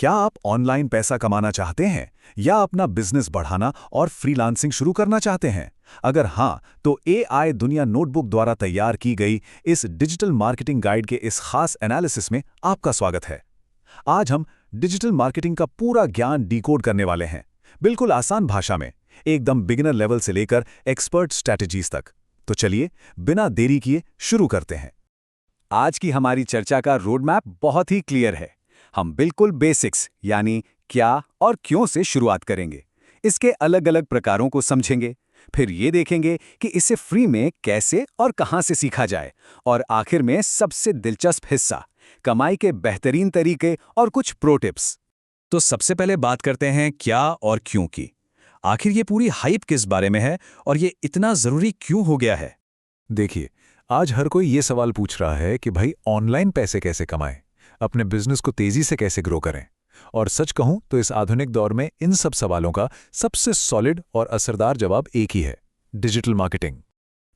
क्या आप ऑनलाइन पैसा कमाना चाहते हैं या अपना बिजनेस बढ़ाना और फ्रीलांसिंग शुरू करना चाहते हैं? अगर हाँ, तो एआई दुनिया नोटबुक द्वारा तैयार की गई इस डिजिटल मार्केटिंग गाइड के इस खास एनालिसिस में आपका स्वागत है। आज हम डिजिटल मार्केटिंग का पूरा ज्ञान डिकोड करने वाले हैं, बिल्कुल आसान भाषा में, एकदम बिगिनर लेवल से लेकर एक्सपर्ट स्ट्रैटेजीज तक। तो चलिए, बिना देरी किए शुरू करते हैं। आज की हमारी चर्चा का रोड मैप बहुत ही क्लियर है। हम बिल्कुल बेसिक्स यानी क्या और क्यों से शुरुआत करेंगे, इसके अलग अलग प्रकारों को समझेंगे, फिर ये देखेंगे कि इसे फ्री में कैसे और कहां से सीखा जाए, और आखिर में सबसे दिलचस्प हिस्सा, कमाई के बेहतरीन तरीके और कुछ प्रो टिप्स। तो सबसे पहले बात करते हैं क्या और क्यों की। आखिर ये पूरी हाइप किस बारे में है और ये इतना जरूरी क्यों हो गया है? देखिए, आज हर कोई ये सवाल पूछ रहा है कि भाई ऑनलाइन पैसे कैसे कमाएं, अपने बिजनेस को तेजी से कैसे ग्रो करें। और सच कहूं तो इस आधुनिक दौर में इन सब सवालों का सबसे सॉलिड और असरदार जवाब एक ही है: डिजिटल मार्केटिंग।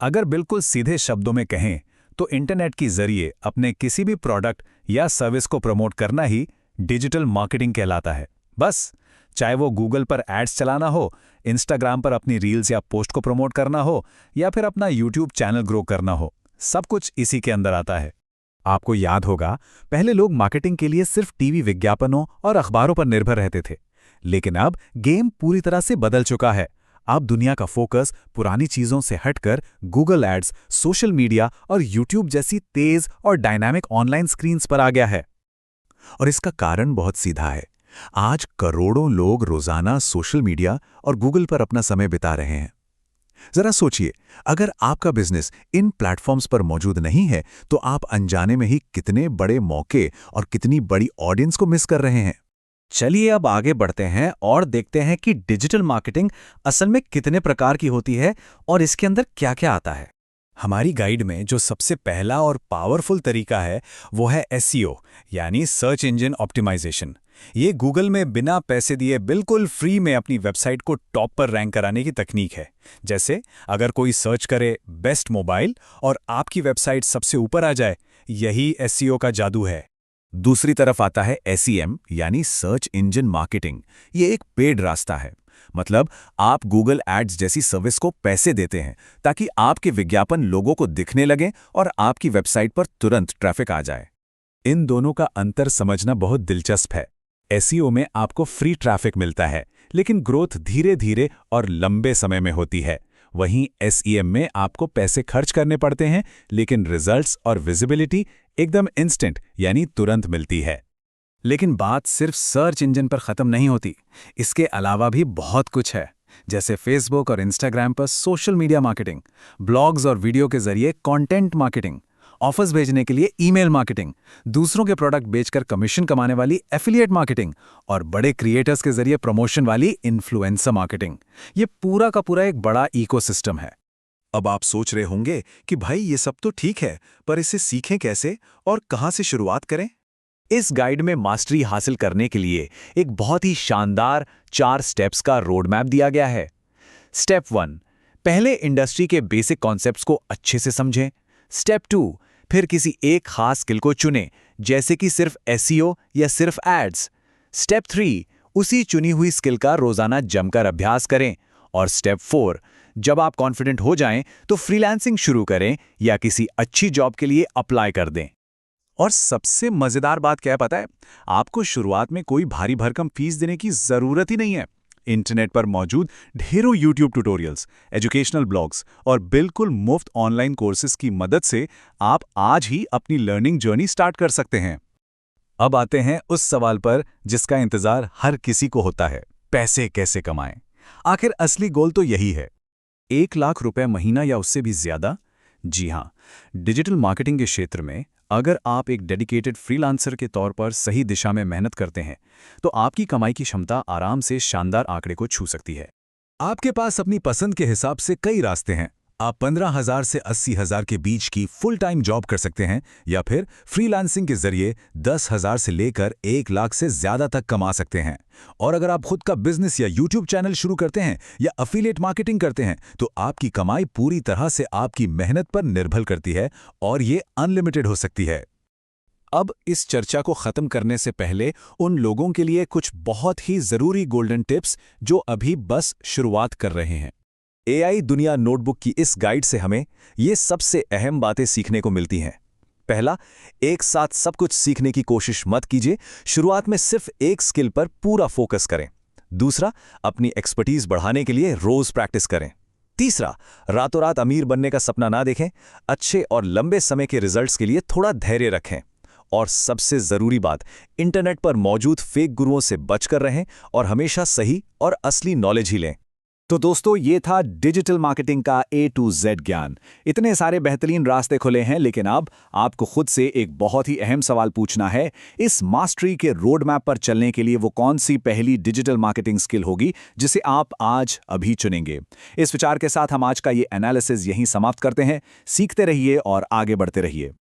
अगर बिल्कुल सीधे शब्दों में कहें तो इंटरनेट के जरिए अपने किसी भी प्रोडक्ट या सर्विस को प्रमोट करना ही डिजिटल मार्केटिंग कहलाता है। बस, चाहे वो गूगल पर एड्स चलाना हो, इंस्टाग्राम पर अपनी रील्स या पोस्ट को प्रमोट करना हो, या फिर अपना यूट्यूब चैनल ग्रो करना हो, सब कुछ इसी के अंदर आता है। आपको याद होगा, पहले लोग मार्केटिंग के लिए सिर्फ टीवी विज्ञापनों और अखबारों पर निर्भर रहते थे। लेकिन अब गेम पूरी तरह से बदल चुका है। अब दुनिया का फोकस पुरानी चीजों से हटकर गूगल एड्स, सोशल मीडिया और यूट्यूब जैसी तेज और डायनामिक ऑनलाइन स्क्रीन्स पर आ गया है। और इसका कारण बहुत सीधा है। आज करोड़ों लोग रोजाना सोशल मीडिया और गूगल पर अपना समय बिता रहे हैं। जरा सोचिए, अगर आपका बिजनेस इन प्लेटफॉर्म्स पर मौजूद नहीं है, तो आप अनजाने में ही कितने बड़े मौके और कितनी बड़ी ऑडियंस को मिस कर रहे हैं। चलिए अब आगे बढ़ते हैं और देखते हैं कि डिजिटल मार्केटिंग असल में कितने प्रकार की होती है और इसके अंदर क्या-क्या आता है। हमारी गाइड में जो सबसे पहला और पावरफुल तरीका है वो है एसईओ यानी सर्च इंजन ऑप्टिमाइजेशन। ये गूगल में बिना पैसे दिए बिल्कुल फ्री में अपनी वेबसाइट को टॉप पर रैंक कराने की तकनीक है। जैसे अगर कोई सर्च करे बेस्ट मोबाइल और आपकी वेबसाइट सबसे ऊपर आ जाए, यही एसईओ का जादू है। दूसरी तरफ आता है एसईएम यानी सर्च इंजन मार्केटिंग। ये एक पेड रास्ता है। मतलब आप गूगल एड्स जैसी सर्विस को पैसे देते हैं ताकि आपके विज्ञापन लोगों को दिखने लगें और आपकी वेबसाइट पर तुरंत ट्रैफिक आ जाए। इन दोनों का अंतर समझना बहुत दिलचस्प है। एसईओ में आपको फ्री ट्रैफिक मिलता है, लेकिन ग्रोथ धीरे धीरे और लंबे समय में होती है। वहीं एसईएम में आपको पैसे खर्च करने पड़ते हैं, लेकिन रिजल्ट्स और विजिबिलिटी एकदम इंस्टेंट यानी तुरंत मिलती है। लेकिन बात सिर्फ सर्च इंजन पर खत्म नहीं होती। इसके अलावा भी बहुत कुछ है, जैसे फेसबुक और इंस्टाग्राम पर सोशल मीडिया मार्केटिंग, ब्लॉग्स और वीडियो के जरिए कंटेंट मार्केटिंग, ऑफर्स भेजने के लिए ईमेल मार्केटिंग, दूसरों के प्रोडक्ट बेचकर कमीशन कमाने वाली एफिलिएट मार्केटिंग और बड़े क्रिएटर्स के जरिए प्रमोशन वाली इन्फ्लुएंसर मार्केटिंग। ये पूरा का पूरा एक बड़ा इकोसिस्टम है। अब आप सोच रहे होंगे कि भाई ये सब तो ठीक है, पर इसे सीखें कैसे और कहां से शुरुआत करें? इस गाइड में मास्टरी हासिल करने के लिए एक बहुत ही शानदार 4 स्टेप्स का रोड मैप दिया गया है। स्टेप 1, पहले इंडस्ट्री के बेसिक कॉन्सेप्ट्स को अच्छे से समझें। स्टेप 2, फिर किसी एक खास स्किल को चुनें, जैसे कि सिर्फ एसईओ या सिर्फ एड्स। स्टेप 3, उसी चुनी हुई स्किल का रोजाना जमकर अभ्यास करें। और स्टेप 4, जब आप कॉन्फिडेंट हो जाएं तो फ्रीलांसिंग शुरू करें या किसी अच्छी जॉब के लिए अप्लाई कर दें। और सबसे मजेदार बात क्या है पता है? आपको शुरुआत में कोई भारी भरकम फीस देने की जरूरत ही नहीं है। इंटरनेट पर मौजूद ढेरों यूट्यूब ट्यूटोरियल्स, एजुकेशनल ब्लॉग्स और बिल्कुल मुफ्त ऑनलाइन कोर्सेज की मदद से आप आज ही अपनी लर्निंग जर्नी स्टार्ट कर सकते हैं। अब आते हैं उस सवाल पर जिसका इंतजार हर किसी को होता है: पैसे कैसे कमाएं? आखिर असली गोल तो यही है, 1 लाख रुपए महीना या उससे भी ज्यादा। जी हाँ, डिजिटल मार्केटिंग के क्षेत्र में अगर आप एक डेडिकेटेड फ्रीलांसर के तौर पर सही दिशा में मेहनत करते हैं, तो आपकी कमाई की क्षमता आराम से शानदार आंकड़े को छू सकती है। आपके पास अपनी पसंद के हिसाब से कई रास्ते हैं। आप 15,000 से 80,000 के बीच की फुल टाइम जॉब कर सकते हैं, या फिर फ्रीलांसिंग के जरिए 10,000 से लेकर 1 लाख से ज्यादा तक कमा सकते हैं। और अगर आप खुद का बिजनेस या यूट्यूब चैनल शुरू करते हैं या अफिलिएट मार्केटिंग करते हैं, तो आपकी कमाई पूरी तरह से आपकी मेहनत पर निर्भर करती है और ये अनलिमिटेड हो सकती है। अब इस चर्चा को खत्म करने से पहले उन लोगों के लिए कुछ बहुत ही जरूरी गोल्डन टिप्स जो अभी बस शुरुआत कर रहे हैं। AI दुनिया नोटबुक की इस गाइड से हमें ये सबसे अहम बातें सीखने को मिलती हैं। पहला, एक साथ सब कुछ सीखने की कोशिश मत कीजिए। शुरुआत में सिर्फ एक स्किल पर पूरा फोकस करें। दूसरा, अपनी एक्सपर्टीज बढ़ाने के लिए रोज प्रैक्टिस करें। तीसरा, रातों रात अमीर बनने का सपना ना देखें। अच्छे और लंबे समय के रिजल्ट्स के लिए थोड़ा धैर्य रखें। और सबसे जरूरी बात, इंटरनेट पर मौजूद फेक गुरुओं से बचकर रहें और हमेशा सही और असली नॉलेज ही लें। तो दोस्तों, ये था डिजिटल मार्केटिंग का A to Z ज्ञान। इतने सारे बेहतरीन रास्ते खुले हैं, लेकिन अब आपको खुद से एक बहुत ही अहम सवाल पूछना है। इस मास्टरी के रोड मैप पर चलने के लिए वो कौन सी पहली डिजिटल मार्केटिंग स्किल होगी जिसे आप आज अभी चुनेंगे? इस विचार के साथ हम आज का ये एनालिसिस यहीं समाप्त करते हैं। सीखते रहिए और आगे बढ़ते रहिए।